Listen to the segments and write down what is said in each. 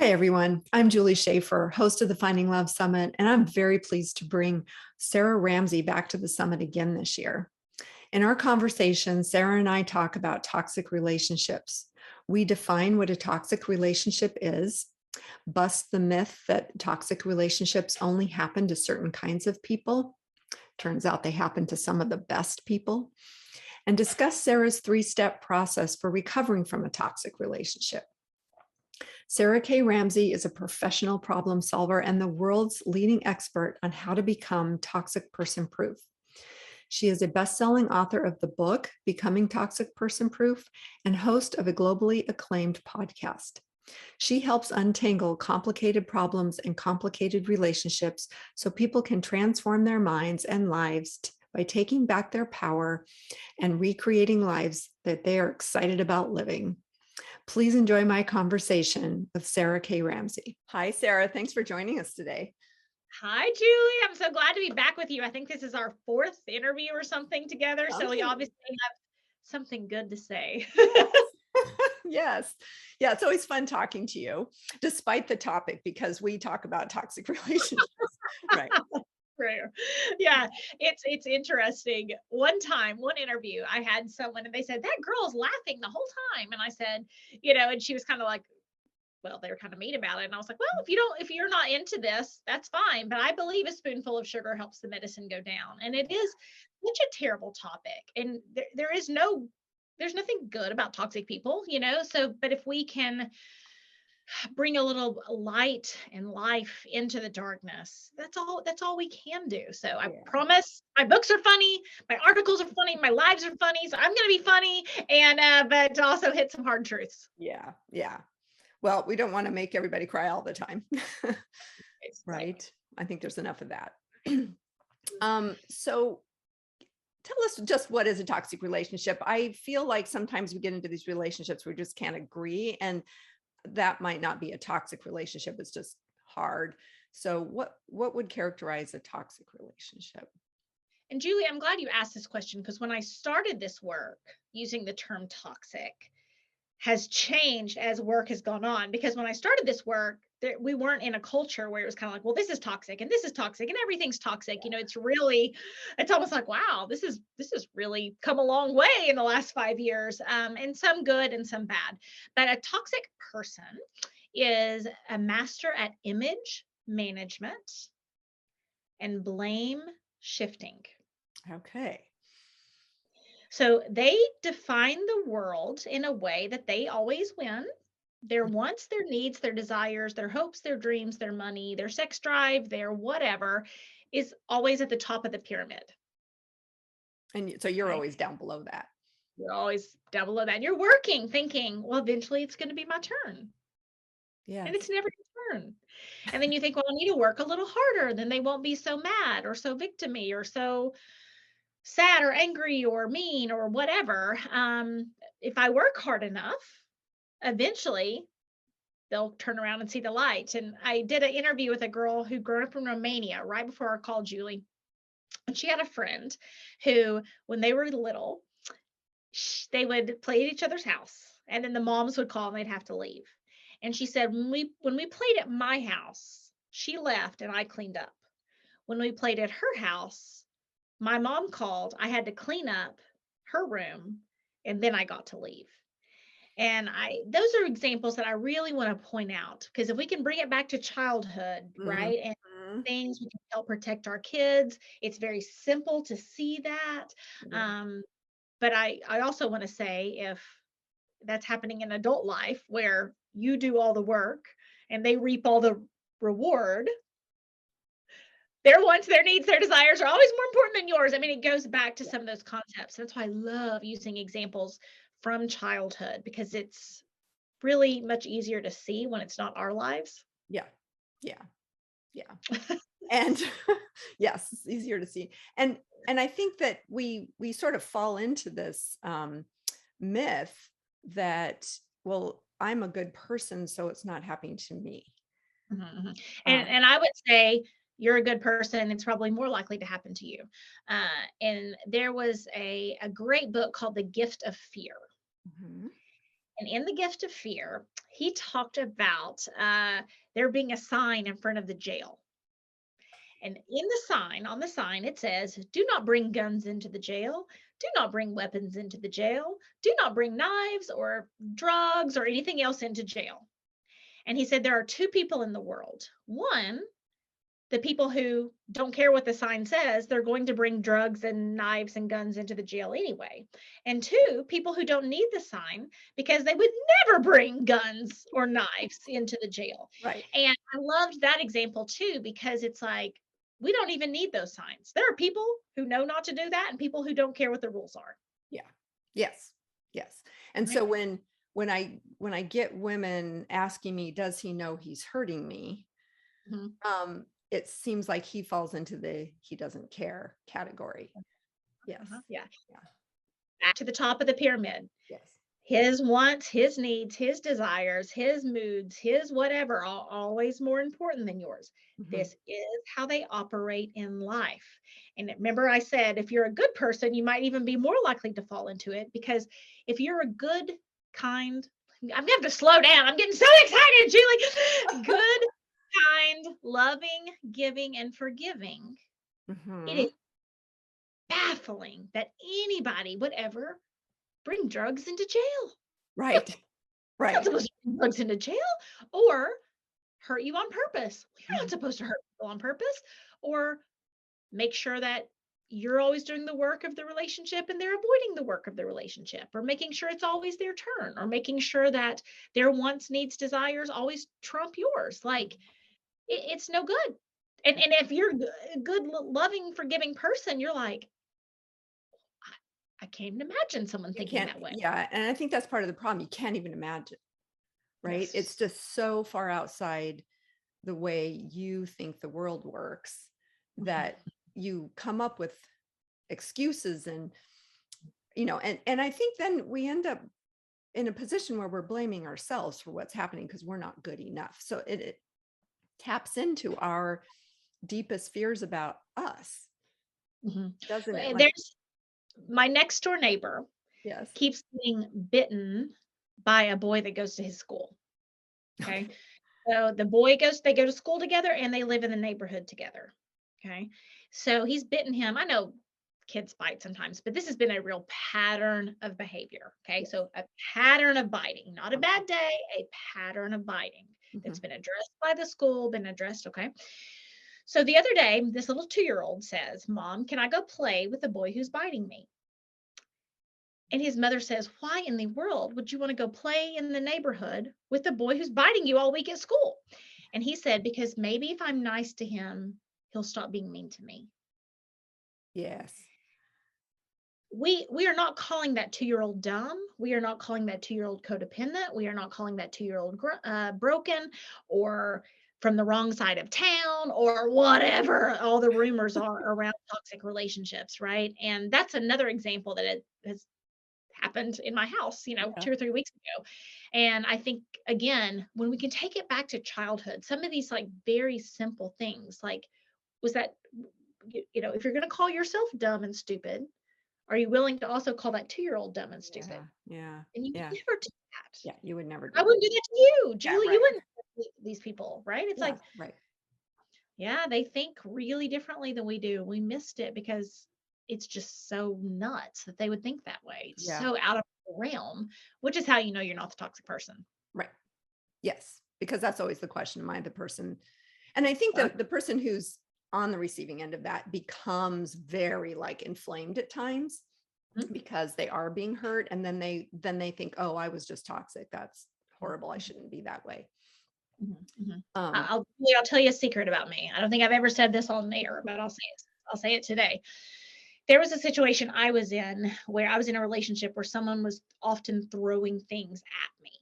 Hi, everyone. I'm Julie Schaefer, host of the Finding Love Summit, and I'm very pleased to bring Sarah Ramsey back to the summit again this year. In our conversation, Sarah and I talk about toxic relationships. We define what a toxic relationship is, bust the myth that toxic relationships only happen to certain kinds of people. Turns out they happen to some of the best people, and discuss Sarah's three-step process for recovering from a toxic relationship. Sarah K. Ramsey is a professional problem solver and the world's leading expert on how to become toxic person proof. She is a best-selling author of the book, Becoming Toxic Person Proof, and host of a globally acclaimed podcast. She helps untangle complicated problems and complicated relationships so people can transform their minds and lives by taking back their power and recreating lives that they are excited about living. Please enjoy my conversation with Sarah K. Ramsey. Hi, Sarah. Thanks for joining us today. Hi, Julie. I'm so glad to be back with you. I think this is our fourth interview or something together. So we obviously have something good to say. Yes. Yeah, it's always fun talking to you, despite the topic, because we talk about toxic relationships. Right. True. Yeah, it's interesting. One interview, I had someone and they said, that girl's laughing the whole time. And I said, and she was kind of like, well, they were kind of mean about it. And I was like, well, if you're not into this, that's fine. But I believe a spoonful of sugar helps the medicine go down. And it is such a terrible topic. And there's nothing good about toxic people, So, but if we can bring a little light and life into the darkness, that's all we can do. So I promise my books are funny, my articles are funny, my lives are funny. So I'm going to be funny and, but also hit some hard truths. Yeah. Yeah. Well, we don't want to make everybody cry all the time. Right. I think there's enough of that. So tell us just what is a toxic relationship? I feel like sometimes we get into these relationships where we just can't agree, and that might not be a toxic relationship. It's just hard. So what would characterize a toxic relationship? And Julie, I'm glad you asked this question because when I started this work using the term toxic has changed as work has gone on. Because when I started this work, we weren't in a culture where it was kind of like, well, this is toxic and this is toxic and everything's toxic. It's almost like, wow, this is really come a long way in the last 5 years, and some good and some bad. But a toxic person is a master at image management and blame shifting. Okay. So they define the world in a way that they always win. Their wants, their needs, their desires, their hopes, their dreams, their money, their sex drive, their whatever is always at the top of the pyramid. And so you're always down below that. You're always down below that. And you're working, thinking, well, eventually it's going to be my turn. Yeah. And it's never your turn. And then you think, well, I need to work a little harder. Then they won't be so mad or so victim-y or so sad or angry or mean or whatever. If I work hard enough, eventually they'll turn around and see the light. And I did an interview with a girl who grew up in Romania right before our call, Julie. And she had a friend who, when they were little, they would play at each other's house. And then the moms would call and they'd have to leave. And she said, when we played at my house, she left and I cleaned up. When we played at her house, my mom called, I had to clean up her room, and then I got to leave. And those are examples that I really want to point out, because if we can bring it back to childhood, right? And things we can help protect our kids. It's very simple to see that. But I also want to say, if that's happening in adult life where you do all the work and they reap all the reward, their wants, their needs, their desires are always more important than yours. I mean, it goes back to some of those concepts. That's why I love using examples from childhood, because it's really much easier to see when it's not our lives. Yeah. Yeah. Yeah. And yes, it's easier to see. And I think that we sort of fall into this myth that, well, I'm a good person, so it's not happening to me. And I would say you're a good person, it's probably more likely to happen to you. And there was a great book called The Gift of Fear. And in The Gift of Fear, he talked about there being a sign in front of the jail. And in the sign, on the sign, it says, "Do not bring guns into the jail. Do not bring weapons into the jail. Do not bring knives or drugs or anything else into jail." And he said there are two people in the world. One, the people who don't care what the sign says, they're going to bring drugs and knives and guns into the jail anyway. And two, people who don't need the sign because they would never bring guns or knives into the jail. Right. And I loved that example too, because it's like, we don't even need those signs. There are people who know not to do that and people who don't care what the rules are. Yeah. Yes. Yes. And Right? so when I get women asking me, does he know he's hurting me? Mhm. It seems like he falls into the he doesn't care category. Yes. Yeah. Yeah. Back to the top of the pyramid. Yes. His wants, his needs, his desires, his moods, his whatever are always more important than yours. Mhm. This is how they operate in life. And remember, I said if you're a good person, you might even be more likely to fall into it because if you're a good, kind, I'm gonna have to slow down. I'm getting so excited, Julie. Good, kind, loving, giving, and forgiving. It is Mhm. baffling that anybody would ever bring drugs into jail. Right. You're not Right. supposed to bring drugs into jail or hurt you on purpose. You're not Mhm. supposed to hurt people on purpose or make sure that you're always doing the work of the relationship and they're avoiding the work of the relationship or making sure it's always their turn or making sure that their wants, needs, desires always trump yours. Like it's no good. And if you're a good, loving, forgiving person, you're like, I can't even imagine someone You thinking can't, that way. yeah, and I think that's part of the problem. You can't even imagine, right? It's Yes. just so far outside the way you think the world works that you come up with excuses and and I think then we end up in a position where we're blaming ourselves for what's happening because we're not good enough. So it taps into our deepest fears about us, Mhm. doesn't it? Like, There's my next door neighbor yes. keeps getting bitten by a boy that goes to his school. Okay. Okay. So they go to school together and they live in the neighborhood together. Okay. So he's bitten him. I know kids bite sometimes, but this has been a real pattern of behavior. Okay. Yes. So a pattern of biting, not a Okay. bad day, a pattern of biting that's Mhm. been addressed by the school, been addressed. Okay. So the other day, this little 2-year old says, "Mom, can I go play with the boy who's biting me?" And his mother says, "Why in the world would you want to go play in the neighborhood with the boy who's biting you all week at school?" And he said, "Because maybe if I'm nice to him, he'll stop being mean to me." Yes. We are not calling that 2-year-old dumb. We are not calling that 2-year-old codependent. We are not calling that 2-year-old broken or from the wrong side of town or whatever all the rumors are around toxic relationships, right? And that's another example that it has happened in my house, Yeah. 2 or 3 weeks ago. And I think again, when we can take it back to childhood, some of these like very simple things, like was that if you're going to call yourself dumb and stupid, are you willing to also call that 2-year-old dumb and stupid? Yeah. Yeah. And you would Yeah. never do that. Yeah. You would never I do that. wouldn't do that to you, Yeah. Julie. You Right. wouldn't do these people, right? It's Yeah. like, Right. yeah, they think really differently than we do. We missed it because it's just so nuts that they would think that way. It's Yeah. so out of the realm, which is how you know you're not the toxic person. Right. Yes. Because that's always the question. Am I the person? And I think Uh, that the person who's on the receiving end of that becomes very like inflamed at times mhm, because they are being hurt. And then they think, oh, I was just toxic. That's horrible. I mhm, shouldn't be that way. mhm, mhm. Um, I'll tell you a secret about me. I don't think I've ever said this on air, but I'll say it today. There was a situation I was in where I was in a relationship where someone was often throwing things at me.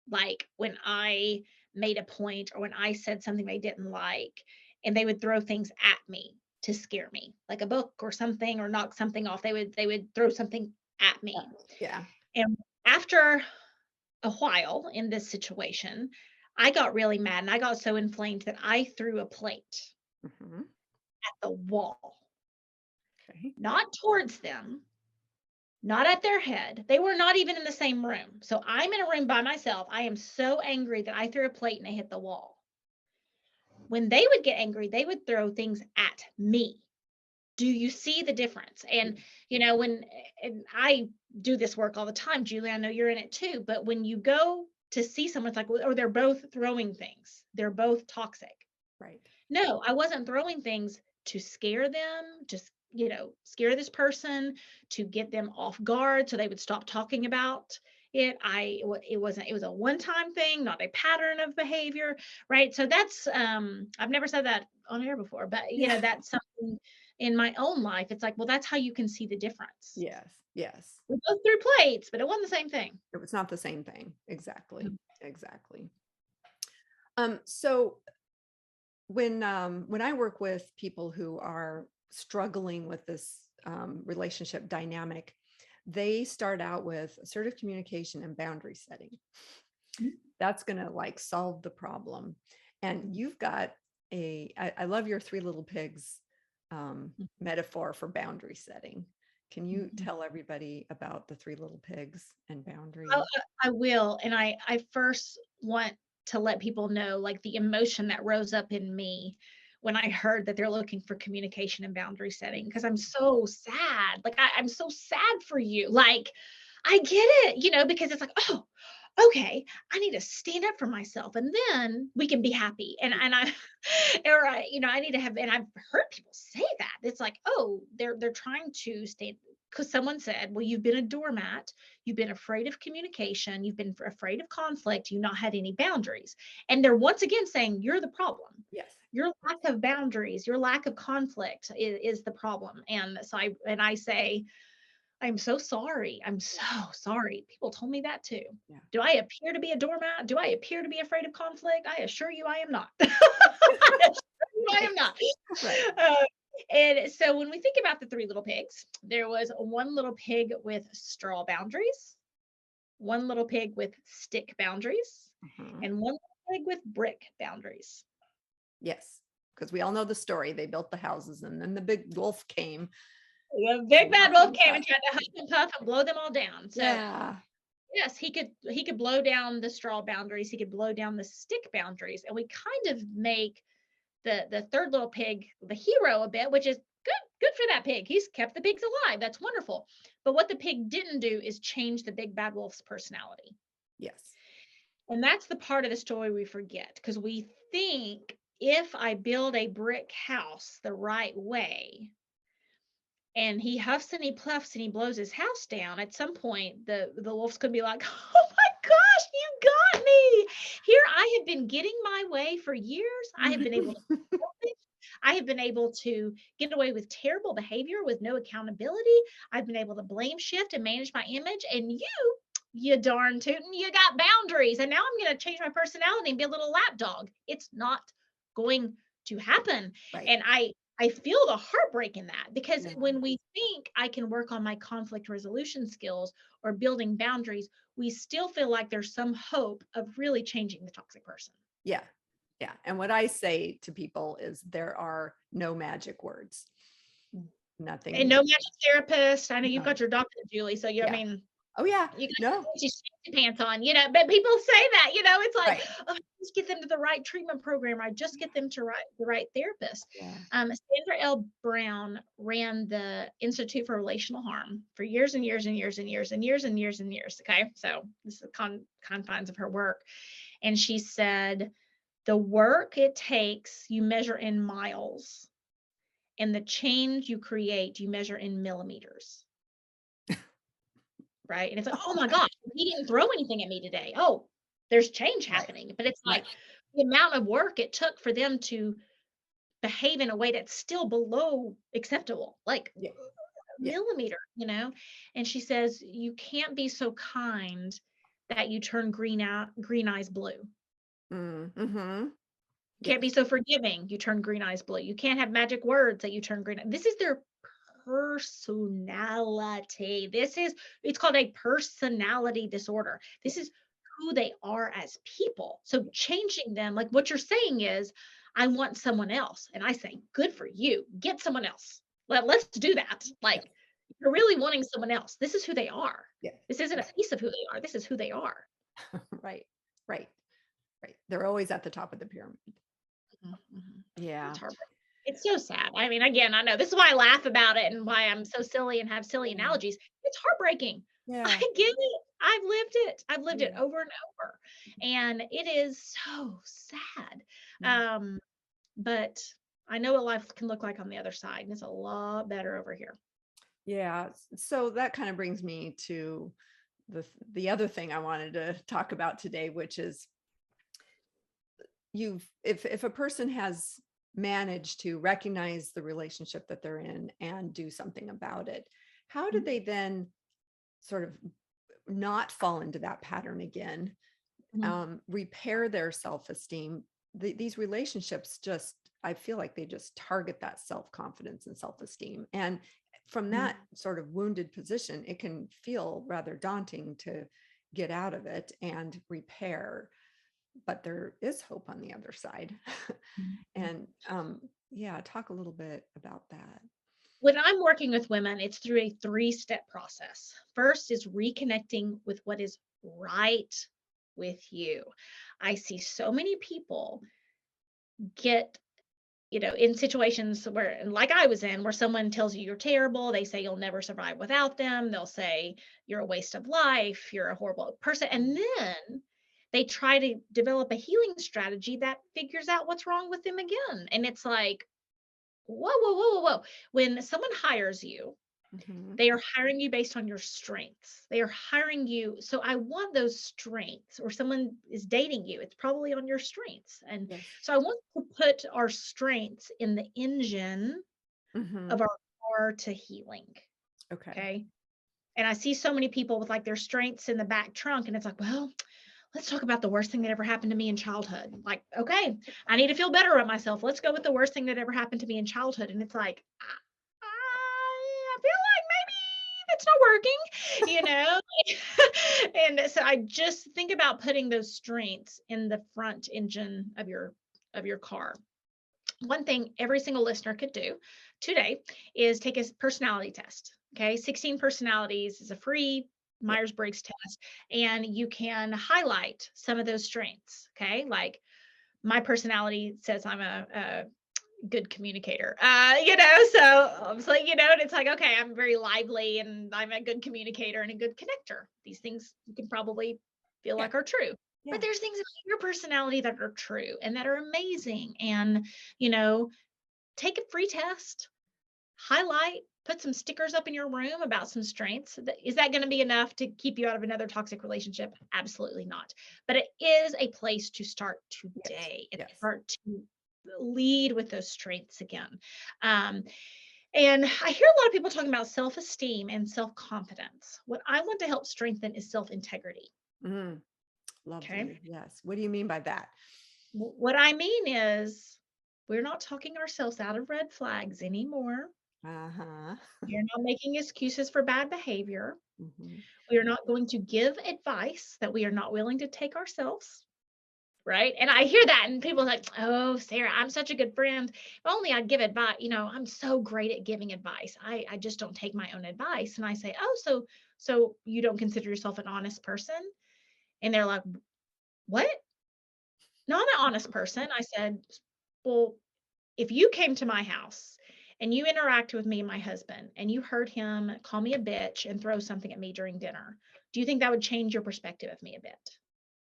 Like when I made a point or when I said something they didn't like, and they would throw things at me to scare me, like a book or something or knock something off. They would throw something at me. yeah. And after a while in this situation, I got really mad and I got so inflamed that I threw a plate Mhm. at the wall, Okay. not towards them, not at their head. They were not even in the same room. So I'm in a room by myself. I am so angry that I threw a plate and it hit the wall. When they would get angry, they would throw things at me. Do you see the difference? And, when and I do this work all the time, Julie, I know you're in it too, but when you go to see someone, it's like, or they're both throwing things, they're both toxic. Right. No, I wasn't throwing things to scare them, just, scare this person, to get them off guard so they would stop talking about it. It was a one-time thing, not a pattern of behavior, right? So that's I've never said that on air before, but Yeah. that's something in my own life. It's like, well, that's how you can see the difference. Yes. Yes. We both threw plates, but it wasn't the same thing. It was not the same thing. Exactly. Exactly. So when I work with people who are struggling with this relationship dynamic, they start out with assertive communication and boundary setting. Mhm. That's going to like solve the problem. And you've got I love your three little pigs metaphor for boundary setting. Can you Mhm. tell everybody about the three little pigs and Oh, boundaries? I will, and I first want to let people know, like, the emotion that rose up in me when I heard that they're looking for communication and boundary setting, because 'cause I'm so sad, like, I'm so sad for you, like, I get it, because it's like, "Oh, okay, I need to stand up for myself, and then we can be happy," and I or I need to have, and I've heard people say that. It's like, "Oh, they're trying to stay," because someone said, "Well, you've been a doormat, you've been afraid of communication, you've been afraid of conflict, you've not had any boundaries." And they're once again saying, "You're the problem. Yes. Your lack of boundaries, your lack of conflict is the problem." And so I say, "I'm so sorry. I'm so sorry." People told me that too. Yeah. Do I appear to be a doormat? Do I appear to be afraid of conflict? I assure you I am not. I assure you I am not. Right. Uh, and so when we think about the three little pigs, there was one little pig with straw boundaries, one little pig with stick boundaries, Mhm. and one little pig with brick boundaries. Yes. Because we all know the story. They built the houses and then the big wolf came. The big And bad huff wolf and came puff. and tried to huff and puff and blow them all down. So Yeah. yes, he could blow down the straw boundaries, he could blow down the stick boundaries, and we kind of make the third little pig the hero a bit, which is good for that pig. He's kept the pigs alive. That's wonderful. But what the pig didn't do is change the big bad wolf's personality. Yes. And that's the part of the story we forget, because we think if I build a brick house the right way, and he huffs and he puffs and he blows his house down, at some point the wolf's gonna be like, "Oh my gosh, you got me! Here I have been getting my way for years. I have been able to be selfish. I have been able to get away with terrible behavior with no accountability. I've been able to blame shift and manage my image. And you darn tootin', you got boundaries. And now I'm gonna change my personality and be a little lapdog." It's not going to happen. Right. And I feel the heartbreak in that, because Yeah. when we think I can work on my conflict resolution skills or building boundaries, we still feel like there's some hope of really changing the toxic person. Yeah. Yeah. And what I say to people is there are no magic words. And Nothing. no magic therapist. I know you've No. got your doctor, Julie. So I Yeah. mean, Oh yeah. you got No. your fancy pants on, but people say that, it's like, Right. "Oh, just get them to the right treatment program. I just get them to the right therapist." Yeah. Sandra L. Brown ran the Institute for Relational Harm for years and years and years and years and years and years and years. Okay. So this is the confines of her work. And she said, the work it takes, you measure in miles, and the change you create, you measure in millimeters. Right? And it's like, "Oh my gosh, he didn't throw anything at me today. Oh, there's change Right. happening." But it's Right. like the amount of work it took for them to behave in a way that's still below acceptable, like Yeah. a Yeah. millimeter. And she says, "You can't be so kind that you turn green eyes blue. Mm-hmm. Can't be Yes. so forgiving, you turn green eyes blue. You can't have magic words that you turn green." This is their personality. It's called a personality disorder. This is who they are as people. So changing them, like what you're saying is, I want someone else. And I say, good for you. Get someone else. Let's do that. Yes. Like, You're really wanting someone else. This is who they are. Yeah. This isn't a piece of who they are. This is who they are. Right. Right. Right. They're always at the top of the pyramid. Mhm, mhm. It's Yeah. heartbreaking. It's so sad. I mean, again, I know this is why I laugh about it and why I'm so silly and have silly Yeah. analogies. It's heartbreaking. I Yeah. get it. I've lived it. I've lived it Yeah. over and over. And it is so sad. Yeah. Um, but I know what life can look like on the other side, and it's a lot better over here. Yeah. So that kind of brings me to the other thing I wanted to talk about today, which is if a person has managed to recognize the relationship that they're in and do something about it, how do Mhm, they then sort of not fall into that pattern again, mhm, repair their self-esteem? These relationships just, I feel like they just target that self-confidence and self-esteem. And from mhm. that sort of wounded position, it can feel rather daunting to get out of it and repair. But there is hope on the other side. Mhm. And yeah, talk a little bit about that. When I'm working with women, it's through a three-step process. First is reconnecting with what is right with you. I see so many people get, in situations where, like I was in, where someone tells you you're terrible. They say you'll never survive without them. They'll say you're a waste of life, you're a horrible person. And then they try to develop a healing strategy that figures out what's wrong with them again. And it's like, whoa, whoa, whoa, whoa, whoa. When someone hires you, Mhm. they are hiring you based on your strengths. They are hiring you. So I want those strengths, or someone is dating you, it's probably on your strengths. And Yes. so I want to put our strengths in the engine of Hmm. our car to healing. Okay. Okay. And I see so many people with like their strengths in the back trunk, and it's like, well, let's talk about the worst thing that ever happened to me in childhood. Like, okay, I need to feel better about myself. Let's go with the worst thing that ever happened to me in childhood. And it's like, I feel like maybe that's not working, and so I just think about putting those strengths in the front engine of your car. One thing every single listener could do today is take a personality test. Okay, 16 personalities is a free Yeah. Myers-Briggs test, and you can highlight some of those strengths. Okay, like my personality says I'm a good communicator. So I was like, and it's like, okay, I'm very lively and I'm a good communicator and a good connector. These things you can probably feel Yeah. like are true. But Yeah. there's things about your personality that are true and that are amazing. And, you know, take a free test, highlight, put some stickers up in your room about some strengths. Is that going to be enough to keep you out of another toxic relationship? Absolutely not. But it is a place to start Yes. today and Yes. start to lead with those strengths again. Um, and I hear a lot of people talking about self esteem and self confidence. What I want to help strengthen is self integrity. Mm, Okay. lovely. Yes. What do you mean by that? What I mean is, we're not talking ourselves out of red flags anymore. Uh-huh. We're not making excuses for bad behavior. Hmm. We are not going to give advice that we are not willing to take ourselves. Right. And I hear that, and people are like, oh, Sarah, I'm such a good friend. If only I'd give advice. I'm so great at giving advice. I just don't take my own advice. And I say, oh, so you don't consider yourself an honest person? And they're like, what? No, I'm an honest person. I said, well, if you came to my house and you interacted with me and my husband and you heard him call me a bitch and throw something at me during dinner, do you think that would change your perspective of me a bit?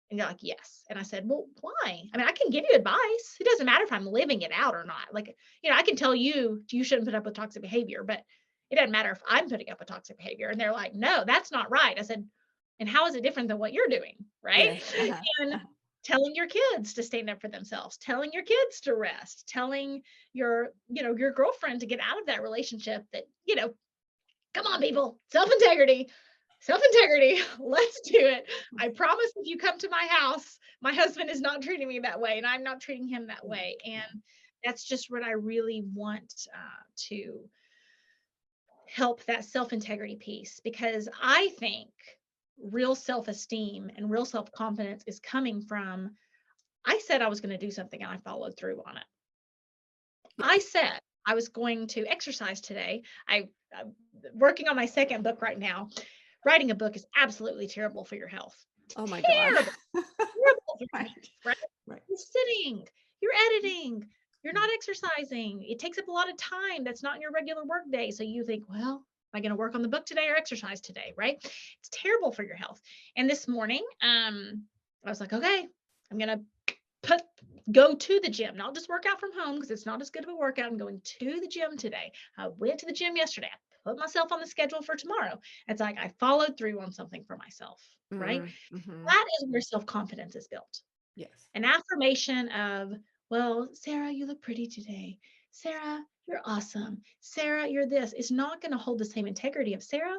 And they're like, yes. And I said, well, why? I mean, I can give you advice. It doesn't matter if I'm living it out or not. Like, I can tell you shouldn't put up with toxic behavior, but it doesn't matter if I'm putting up with toxic behavior. And they're like, no, that's not right. I said, and how is it different than what you're doing? Right. Yes. Uh-huh. And Uh-huh. telling your kids to stand up for themselves, telling your kids to rest, telling your girlfriend to get out of that relationship that, come on, people, self-integrity. Self-integrity. Let's do it. I promise if you come to my house, my husband is not treating me that way and I'm not treating him that Yeah. way. Yeah. And that's just what I really want to help, that self-integrity piece, because I think real self-esteem and real self-confidence is coming from, I said I was going to do something and I followed through on it. I Yes. said I was going to exercise today. I'm working on my second book right now. Writing a book is absolutely terrible for your health. Oh my God. Terrible, terrible for your Right. health, right? Right. You're sitting, you're editing, you're not exercising. It takes up a lot of time that's not in your regular work day. So you think, well, am I going to work on the book today or exercise today? Right? It's terrible for your health. And this morning, I was like, okay, I'm going to go to the gym, not just work out from home because it's not as good of a workout. I'm going to the gym today. I went to the gym yesterday. I put myself on the schedule for tomorrow. It's like I followed through on something for myself, right? Mm-hmm. That is where self-confidence is built. Yes. An affirmation of, well, Sarah, you look pretty today. Sarah, you're awesome. Sarah, you're this, is not going to hold the same integrity of Sarah.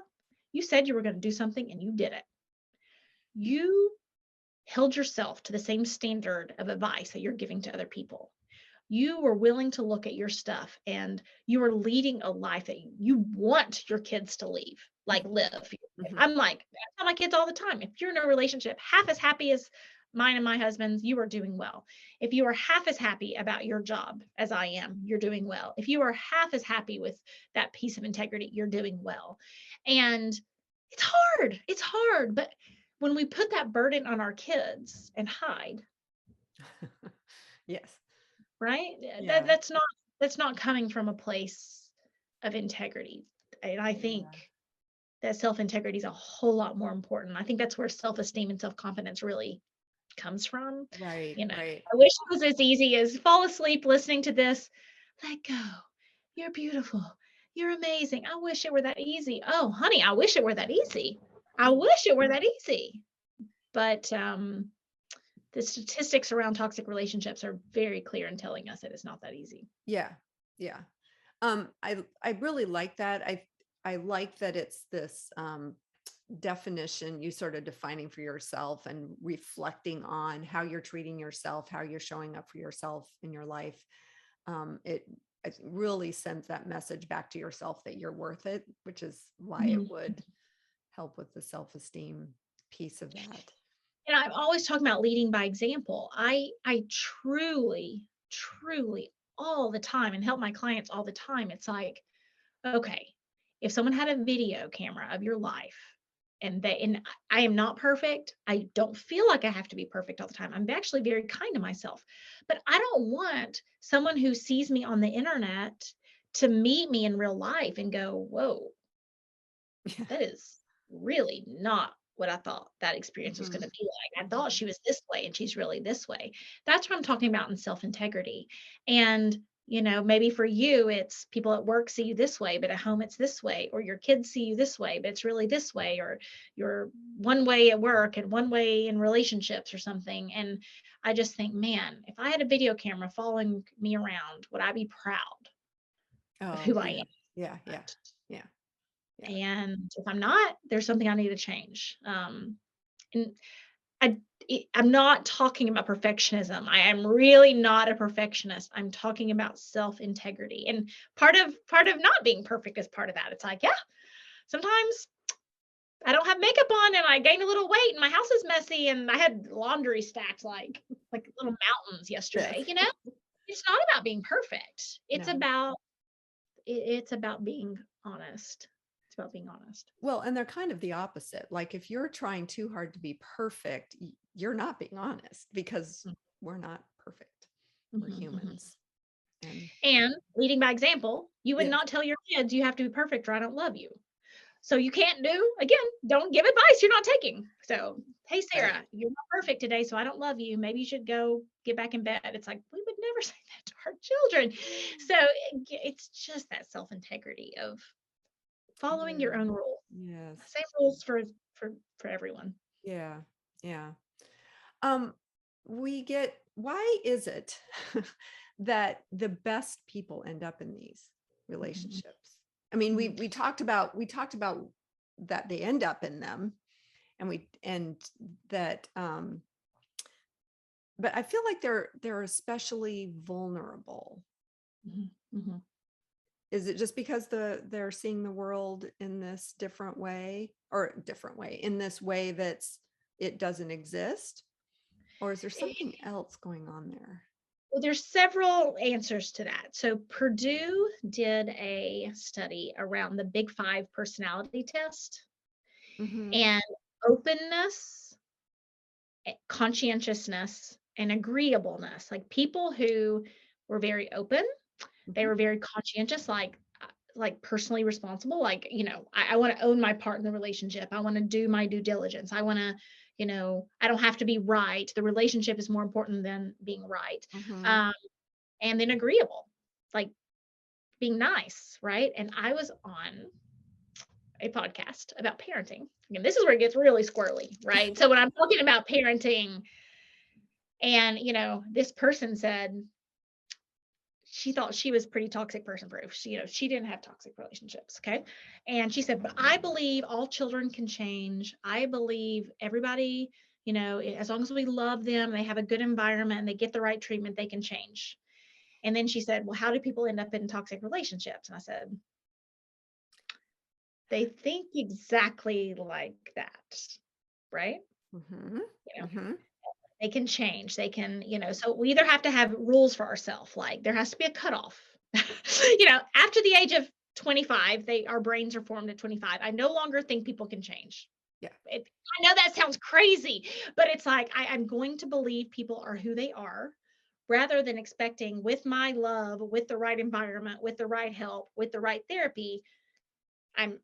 You said you were going to do something and you did it. You held yourself to the same standard of advice that you're giving to other people. You were willing to look at your stuff and you are leading a life that you want your kids to live. Mm-hmm. I'm like, I tell my kids all the time, if you're in a relationship half as happy as mine and my husband's, you are doing well. If you are half as happy about your job as I am, you're doing well. If you are half as happy with that piece of integrity, you're doing well. And it's hard. It's hard. But when we put that burden on our kids and hide, Yes. right? Yeah. That's not coming from a place of integrity. And I Yeah. think that self-integrity is a whole lot more important. I think that's where self-esteem and self-confidence really comes from. Right. You know, Right. I wish it was as easy as fall asleep listening to this. Let go. You're beautiful. You're amazing. I wish it were that easy. Oh, honey, I wish it were that easy. I wish it were that easy. But the statistics around toxic relationships are very clear in telling us that it's not that easy. Yeah. Yeah. I really like that. I like that it's this definition you sort of defining for yourself and reflecting on how you're treating yourself, how you're showing up for yourself in your life. It I think really sends that message back to yourself that you're worth it, which is why it Mhm. would help with the self-esteem piece of that. And I'm always talking about leading by example. I truly, truly all the time and help my clients all the time. It's like, okay, if someone had a video camera of your life and I am not perfect. I don't feel like I have to be perfect all the time. I'm actually very kind to myself. But I don't want someone who sees me on the internet to meet me in real life and go, "Whoa, Yeah. that is really not what I thought that experience was Mhm. going to be like. I thought she was this way and she's really this way." That's what I'm talking about in self-integrity. And, maybe for you, it's people at work see you this way, but at home it's this way, or your kids see you this way, but it's really this way, or you're one way at work and one way in relationships or something. And I just think, man, if I had a video camera following me around, would I be proud of Oh, who I yeah. am? Yeah. Yeah. Yeah. Yeah. And if I'm not, there's something I need to change. And I, I'm not talking about perfectionism. I am really not a perfectionist. I'm talking about self integrity, and part of not being perfect is part of that. It's like, yeah, sometimes I don't have makeup on and I gain a little weight and my house is messy and I had laundry stacked like little mountains Yes. yesterday. It's not about being perfect. No. It's about being honest. It's about being honest. Well, and they're kind of the opposite. Like if you're trying too hard to be perfect, you're not being honest because we're not perfect. We're Mhm, mhm. humans. And And leading by example, you would yes. not tell your kids you have to be perfect or I don't love you. So you can't don't give advice you're not taking. So, hey, Right. Sarah, you're not perfect today, so I don't love you. Maybe you should go get back in bed. It's like, we would never say that to our children. So it's just that self integrity of following your Yeah. own rules. Yes. Same rules for everyone. Yeah. Yeah. Um, why is it that the best people end up in these Mhm, relationships? I mean, we mhm. we talked about that they end up in them and that but I feel like they're especially vulnerable. Mhm, mhm. Is it just because they're seeing the world in this different way or different way in this way it doesn't exist? Or is there something else going on there? Well, there's several answers to that. So Purdue did a study around the Big Five personality test, Mm-hmm. and openness, conscientiousness, and agreeableness. Like people who were very open, they Mm-hmm. were very conscientious, like personally responsible. Like, I want to own my part in the relationship. I want to do my due diligence. I want to, I don't have to be right. The relationship is more important than being right. Mm-hmm. Um, and then agreeable, like being nice, right? And I was on a podcast about parenting. And this is where it gets really squirrely, right? So when I'm talking about parenting, and this person said she thought she was pretty toxic person proof. She didn't have toxic relationships. Okay. And she said, but I believe all children can change. I believe everybody, as long as we love them, they have a good environment and they get the right treatment, they can change. And then she said, well, how do people end up in toxic relationships? And I said, they think exactly like that, right? Mm-hmm. You know, Mm-hmm. they can change. They can, so we either have to have rules for ourselves, like there has to be a cutoff. After the age of 25, our brains are formed at 25. I no longer think people can change. Yeah. I know that sounds crazy, but it's like I'm going to believe people are who they are, rather than expecting, with my love, with the right environment, with the right help, with the right therapy, I'm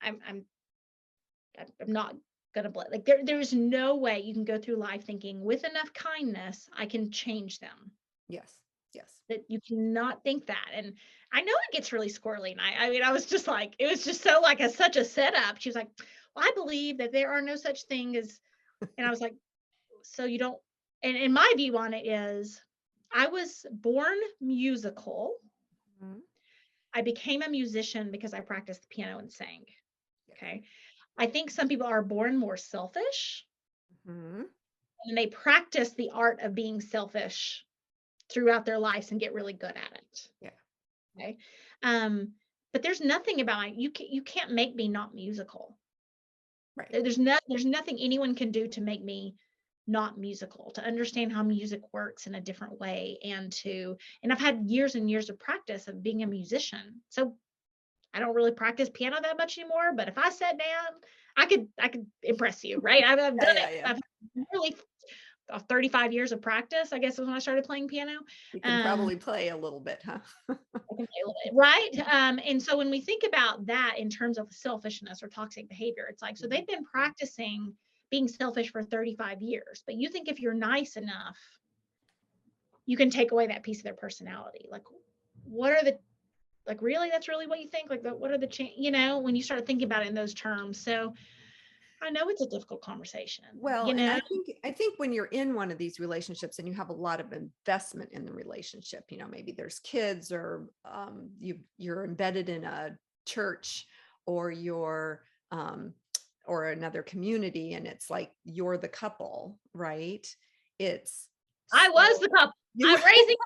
not gonna like there's no way you can go through life thinking with enough kindness I can change them. Yes. Yes. That you cannot think that. And I know it gets really squirrely. And I mean, I was just like, it was just so like such a setup. She was like, well, I believe that there are no such thing as, and I was like, so you don't, and my view on it is, I was born musical. Mm-hmm. I became a musician because I practiced the piano and sang. Yes. Okay. I think some people are born more selfish Mm-hmm. and they practice the art of being selfish throughout their lives and get really good at it. Yeah. Okay. Um, but there's nothing about you can't make me not musical. Right. There's nothing anyone can do to make me not musical, to understand how music works in a different way, and I've had years and years of practice of being a musician. So I don't really practice piano that much anymore, but if I sat down, I could impress you, right? I've Yeah. done Yeah. it. Yeah. I've really 35 years of practice, I guess, was when I started playing piano. You can Um, probably play a little bit, huh? I can play a little bit, right? And so when we think about that in terms of selfishness or toxic behavior, it's like, so they've been practicing being selfish for 35 years, but you think if you're nice enough, you can take away that piece of their personality. Like, what are the, like, really, that's really what you think? Like, what are the, when you start thinking about it in those terms. So I know it's a difficult conversation, Well, and I think when you're in one of these relationships and you have a lot of investment in the relationship, maybe there's kids, or you're embedded in a church, or you're or another community, and it's like you're the couple, right? It's I was so the couple. you I'm raising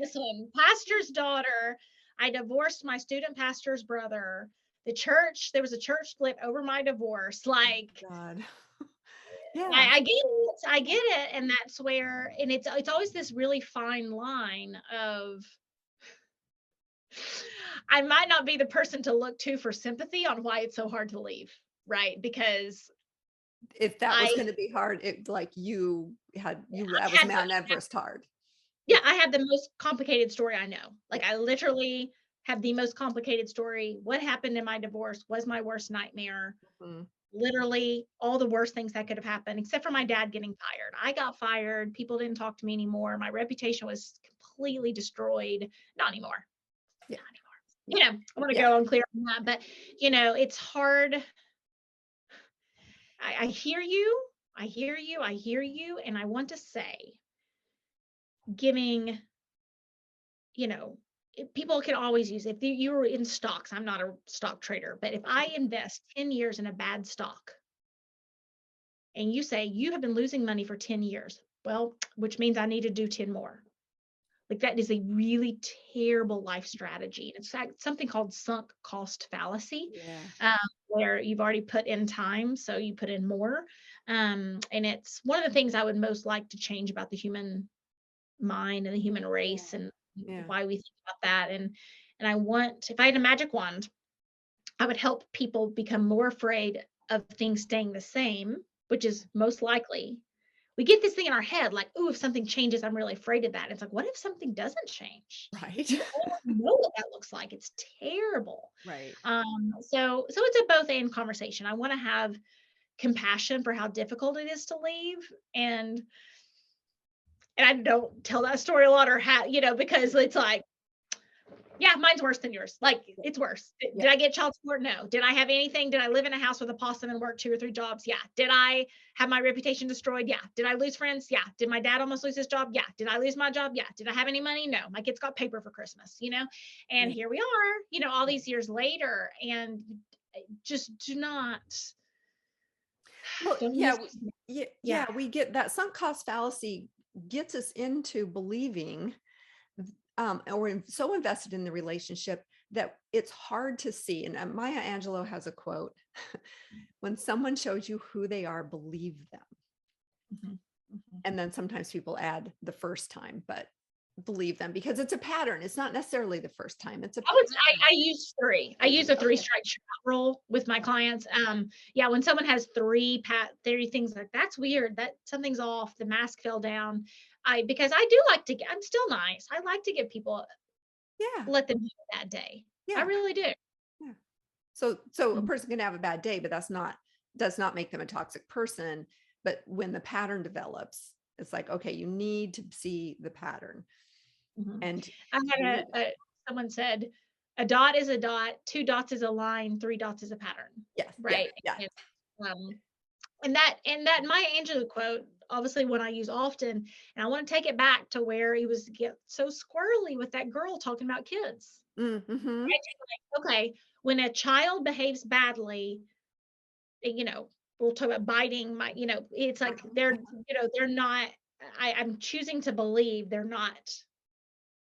this one, pastor's daughter. I divorced my student pastor's brother. The church, there was a church split over my divorce. Like, God. Yeah. I get it. I get it. And that's where, and it's always this really fine line of, I might not be the person to look to for sympathy on why it's so hard to leave, right? Because If that was I going to be hard, it like that was had Mount Everest hard. yeah, I have the most complicated story I know. Like, I literally have the most complicated story. What happened in my divorce was my worst nightmare. Mhm. Literally all the worst things that could have happened, except for my dad getting fired. I got fired. People didn't talk to me anymore. My reputation was completely destroyed. Not anymore. Yeah. Not anymore. I want to Yeah. go unclear on that, but it's hard. I hear you. I hear you. I hear you. And I want to say, giving, people can always use, if you were in stocks, I'm not a stock trader, but if I invest 10 years in a bad stock and you say you have been losing money for 10 years, well, which means I need to do 10 more. Like, that is a really terrible life strategy. It's something called sunk cost fallacy, Yeah. where you've already put in time, so you put in more. And it's one of the things I would most like to change about the human mind and the human Yeah. race and Yeah. why we think about that. And I want, if I had a magic wand, I would help people become more afraid of things staying the same, which is most likely. We get this thing in our head like, "Ooh, if something changes, I'm really afraid of that." It's like, what if something doesn't change? Right. You already know what that looks like. It's terrible. Right. So it's a both and conversation. I want to have compassion for how difficult it is to leave, and I don't tell that story a lot or because it's like, yeah, mine's worse than yours. Like, it's worse. Yeah. Did I get child support? No. Did I have anything? Did I live in a house with a possum and work 2 or 3 jobs? Yeah. Did I have my reputation destroyed? Yeah. Did I lose friends? Yeah. Did my dad almost lose his job? Yeah. Did I lose my job? Yeah. Did I have any money? No. My kids got paper for Christmas. And Yeah. here we are, all these years later. And just do not, Well, don't yeah, use, yeah, yeah. yeah, we get that sunk cost fallacy gets us into believing or so invested in the relationship that it's hard to see. And Maya Angelou has a quote: when someone shows you who they are, believe them. Mhm, mhm. And then sometimes people add the first time, but believe them because it's a pattern. It's not necessarily the first time. It's a I pattern. use 3. I use a 3 Okay. strike shot rule with my clients. Yeah, when someone has 3 things like that's weird. That something's off. The mask fell down. Because I do like to get. I'm still nice. I like to give people Yeah. let them have a bad day. I Yeah. really do. Yeah. So a Mhm, person can have a bad day, but does not make them a toxic person. But when the pattern develops, it's like, okay, you need to see the pattern mhm. and I had believe it. someone said, "A dot is a dot. 2 dots is a line. 3 dots is a pattern." Yes. Yeah. Right. Yeah. And, um, and that Maya Angelou quote, obviously one I use often, and I want to take it back to where he was get so squirrely with that girl talking about kids. Mm-hmm. Right? Okay, when a child behaves badly, we'll talk about biting it's like they're not. I'm choosing to believe they're not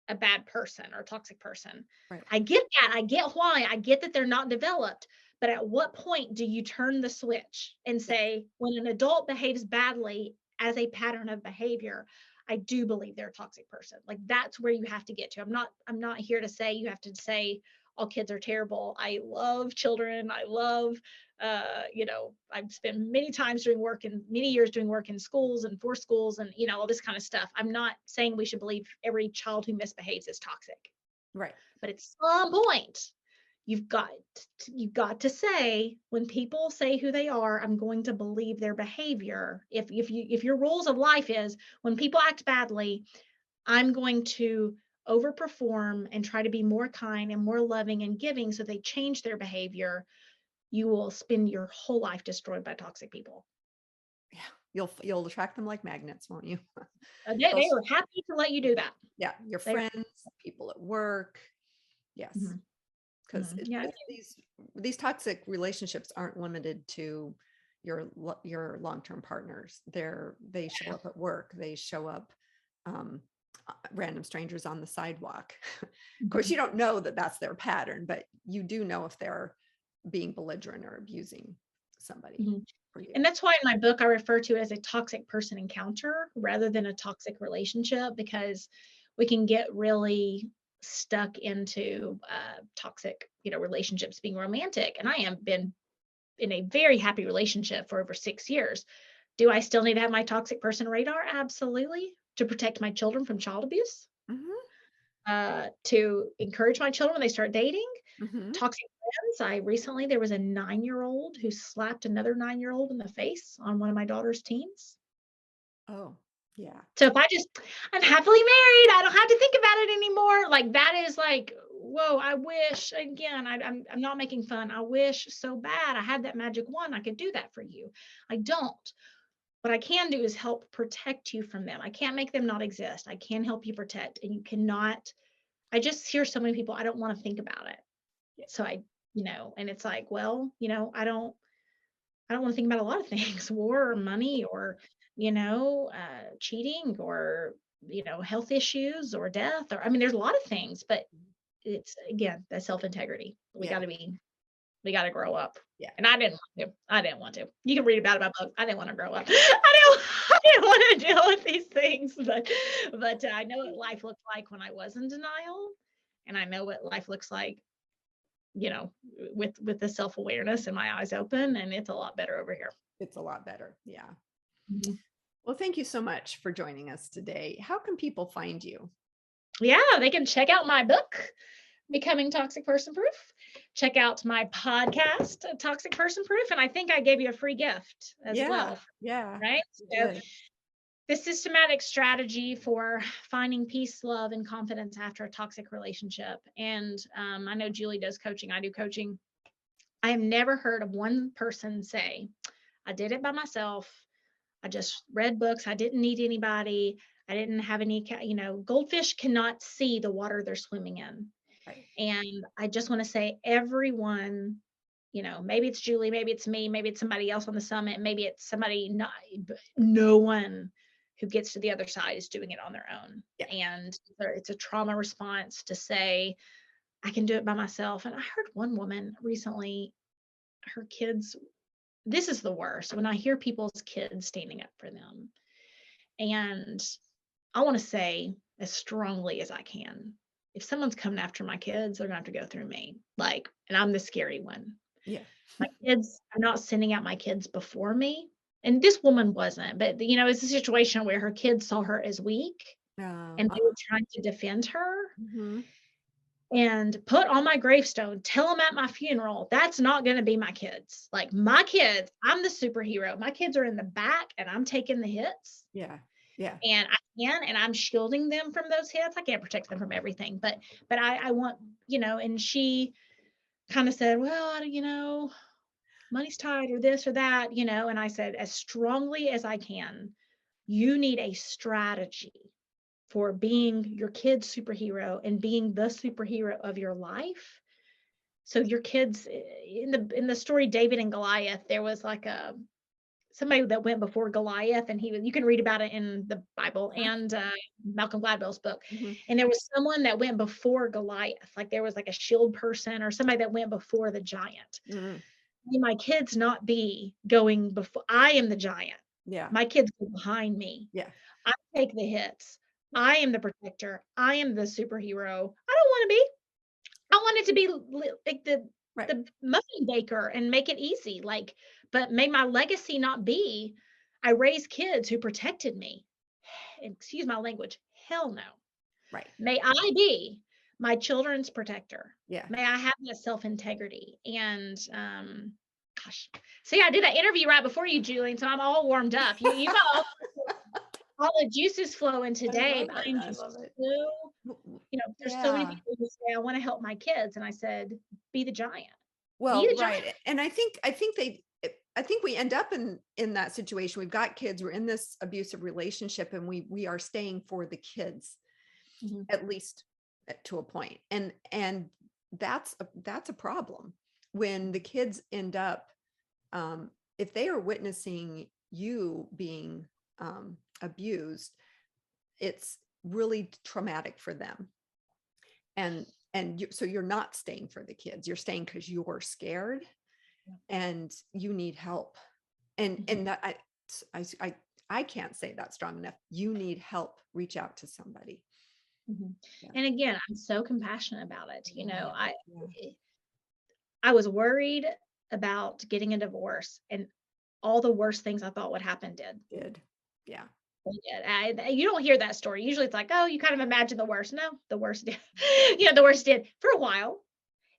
a bad person or a toxic person. Right. I get that. I get why. I get that they're not developed. But at what point do you turn the switch and Yeah. say, when an adult behaves badly as a pattern of behavior, I do believe they're a toxic person. Like that's where you have to get to. I'm not here to say you have to say all kids are terrible. I love children. I love I've spent many years doing work in schools and for schools and all this kind of stuff. I'm not saying we should believe every child who misbehaves is toxic, Right. but at some point you've got to say, when people say who they are, I'm going to believe their behavior. If your rules of life is, when people act badly, I'm going to overperform and try to be more kind and more loving and giving so they change their behavior, you will spend your whole life destroyed by toxic people. Yeah. You'll attract them like magnets, won't you? They Those, are happy to let you do that. yeah, your They are. friends, people at work. Yes. Mhm, Because mhm. Yeah. these toxic relationships aren't limited to your long-term partners. They show up at work. They show up um, random strangers on the sidewalk. Of course, you Mhm, don't know that that's their pattern, but you do know if they're being belligerent or abusing somebody mhm. for you. And that's why in my book I refer to it as a toxic person encounter rather than a toxic relationship, because we can get really stuck into toxic, relationships being romantic. And I have been in a very happy relationship for over 6 years. Do I still need to have my toxic person radar? Absolutely. To protect my children from child abuse, Hmm. to encourage my children when they start dating. Hmm. Toxic friends. There was a 9-year-old who slapped another 9-year-old in the face on one of my daughter's teams. Oh, yeah. So I'm happily married. I don't have to think about it anymore. Like that is like, whoa, I wish again, I'm not making fun. I wish so bad I had that magic wand. I could do that for you. I don't. What I can do is help protect you from them. I can't make them not exist. I can help you protect, and you cannot. I just hear so many people, I don't want to think about it. Yeah. So and it's like, well, I don't want to think about a lot of things, war or money or, cheating or, health issues or death or, I mean, there's a lot of things, but it's again, the self integrity. We got Yeah. to be. We got to grow up. Yeah. And I didn't want to. I didn't want to. You can read about it in my book. I didn't want to grow up. I didn't want to deal with these things, but I know what life looked like when I was in denial, and I know what life looks like, you know, with the self-awareness and my eyes open, and it's a lot better over here. It's a lot better. Yeah. Mhm. Well, thank you so much for joining us today. How can people find you? Yeah, they can check out my book, Becoming Toxic Person Proof. Check out my podcast, Toxic Person Proof, and I think I gave you a free gift as Yeah. well, Yeah. right? You So did. the systematic strategy for finding peace, love, and confidence after a toxic relationship. And I know Julie does coaching. I do coaching. I have never heard of one person say, I did it by myself. I just read books. I didn't need anybody. I didn't have any, goldfish cannot see the water they're swimming in. Right. And I just want to say, everyone, maybe it's Julie, maybe it's me, maybe it's somebody else on the summit, maybe it's somebody, not, no one who gets to the other side is doing it on their own. Yeah. And it's a trauma response to say, I can do it by myself. And I heard one woman recently, her kids, this is the worst when I hear people's kids standing up for them. And I want to say as strongly as I can, if someone's coming after my kids, they're going to have to go through me. And I'm the scary one. Yeah. My kids are not sending out my kids before me. And this woman wasn't, but it's a situation where her kids saw her as weak and they were trying to defend her. Mm-hmm. And put on my gravestone, tell them at my funeral, that's not going to be my kids. Like my kids, I'm the superhero. My kids are in the back and I'm taking the hits. Yeah. Yeah. And and I'm shielding them from those hits. I can't protect them from everything, but I want, and she kind of said, well, money's tight or this or that, and I said, as strongly as I can, you need a strategy for being your kid's superhero and being the superhero of your life. So your kids, in the story David and Goliath, there was like somebody that went before Goliath, and you can read about it in the Bible and Malcolm Gladwell's book. Mm-hmm. And there was someone that went before Goliath, like there was like a shield person or somebody that went before the giant. Mm-hmm. May my kids not be going before. I am the giant. Yeah. My kids go behind me. Yeah. I take the hits. I am the protector. I am the superhero. I don't want to be. I want it to be like Right. the muffin baker and make it easy. But may my legacy not be I raised kids who protected me. Excuse my language. Hell no. Right. May I be my children's protector. Yeah. May I have that self-integrity. And gosh. See, I did that interview right before you, Julie, so I'm all warmed up. You got all the juices flowing today, but I'm just so, there's so many Yeah. people who say, I want to help my kids. And I said, be the giant. Well, Be the right. giant. And I think we end up in that situation. We've got kids, we're in this abusive relationship, and we are staying for the kids, Mm-hmm. at least to a point. And that's a problem when the kids end up, if they are witnessing you being abused, it's really traumatic for them. So you're not staying for the kids, you're staying because you're scared and you need help. And that I can't say that strong enough. You need help. Reach out to somebody. Mm-hmm. Yeah. And again, I'm so compassionate about it. Yeah. I was worried about getting a divorce, and all the worst things I thought would happen did. Yeah. You don't hear that story. Usually it's like, oh, you kind of imagine the worst. No, the worst did. The worst did for a while.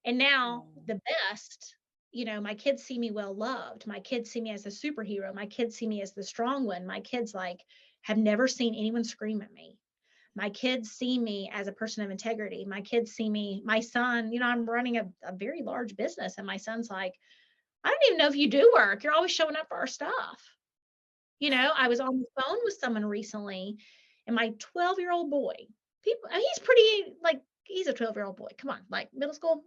And now the best, my kids see me well loved. My kids see me as a superhero. My kids see me as the strong one. My kids have never seen anyone scream at me. My kids see me as a person of integrity. My kids see me, my son, I'm running a very large business, and my son's like, I don't even know if you do work. You're always showing up for our stuff. I was on the phone with someone recently, and my 12-year-old boy, he's pretty, he's a 12-year-old boy. Come on, middle school.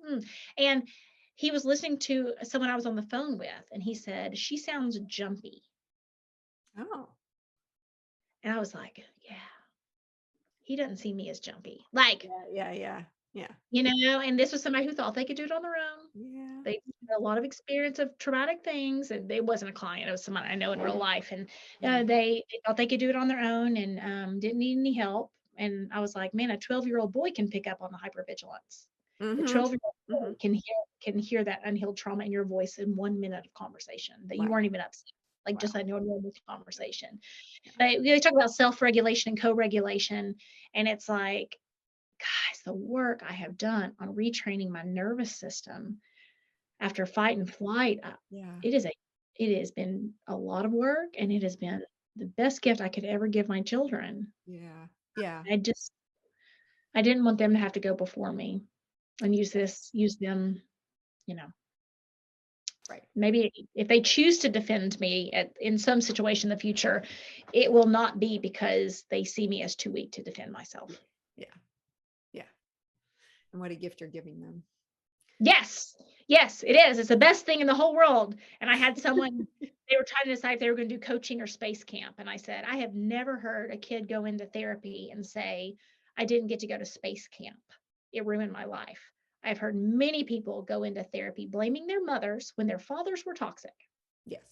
And he was listening to someone I was on the phone with, and he said, she sounds jumpy. Oh. And I was like, yeah, he doesn't see me as jumpy. Yeah. And this was somebody who thought they could do it on their own. Yeah. They had a lot of experience of traumatic things, and they wasn't a client, it was someone I know in real life, and, Yeah. they thought they could do it on their own and, didn't need any help, and I was like, "Man, a 12-year-old boy can pick up on the hypervigilance. A Mm-hmm. 12-year-old Mm-hmm. boy can hear that unhealed trauma in your voice in 1 minute of conversation that you weren't Wow. even upset, like, just Wow. a normal conversation." Yeah. They talk about self-regulation and co-regulation, and it's like, guys, the work I have done on retraining my nervous system after fight and flight, Yeah. it is a it has been a lot of work, and it has been the best gift I could ever give my children. Yeah. Yeah. I just I didn't want them to have to go before me and use them, you know. Right. Maybe if they choose to defend me in some situation in the future, it will not be because they see me as too weak to defend Yeah. myself. Yeah. Yeah. And what a gift you're giving them. Yes. Yes, it is. It's the best thing in the whole world. And I had someone, they were trying to decide if they were going to do coaching or space camp. And I said, I have never heard a kid go into therapy and say, I didn't get to go to space camp. It ruined my life. I've heard many people go into therapy blaming their mothers when their fathers were toxic. Yes.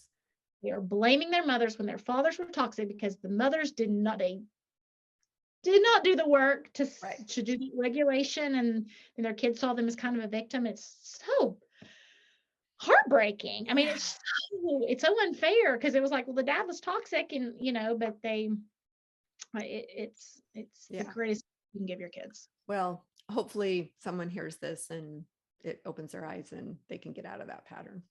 They are blaming their mothers when their fathers were toxic because the mothers did not do the work Right. to do the regulation, and their kids saw them as kind of a victim. It's so heartbreaking. I mean, Yeah. it's so unfair because it was like, well, the dad was toxic, and but it's the Yeah. greatest you can give your kids. Well, hopefully someone hears this and it opens their eyes and they can get out of that pattern.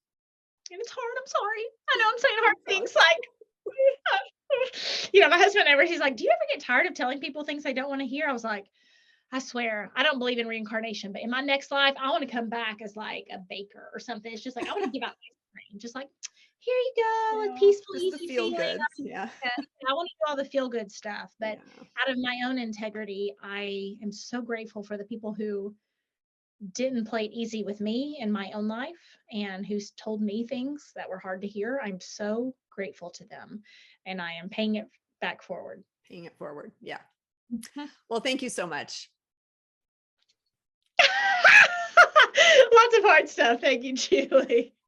And it's hard. I'm sorry. I know I'm saying hard Sorry. things like, my husband ever, he's like, do you ever get tired of telling people things they don't want to hear? I was like, I swear, I don't believe in reincarnation, but in my next life, I want to come back as like a baker or something. It's just like, I want to give out ice cream, just like, here you go, like Yeah. peaceful, Just the easy feel feeling. goods. Yeah. I want to do all the feel good stuff, but Yeah. out of my own integrity, I am so grateful for the people who didn't play it easy with me in my own life and who's told me things that were hard to hear. I'm so grateful to them, and I am paying it back forward. Paying it forward. Yeah. Well, thank you so much. Lots of hard stuff. Thank you, Julie.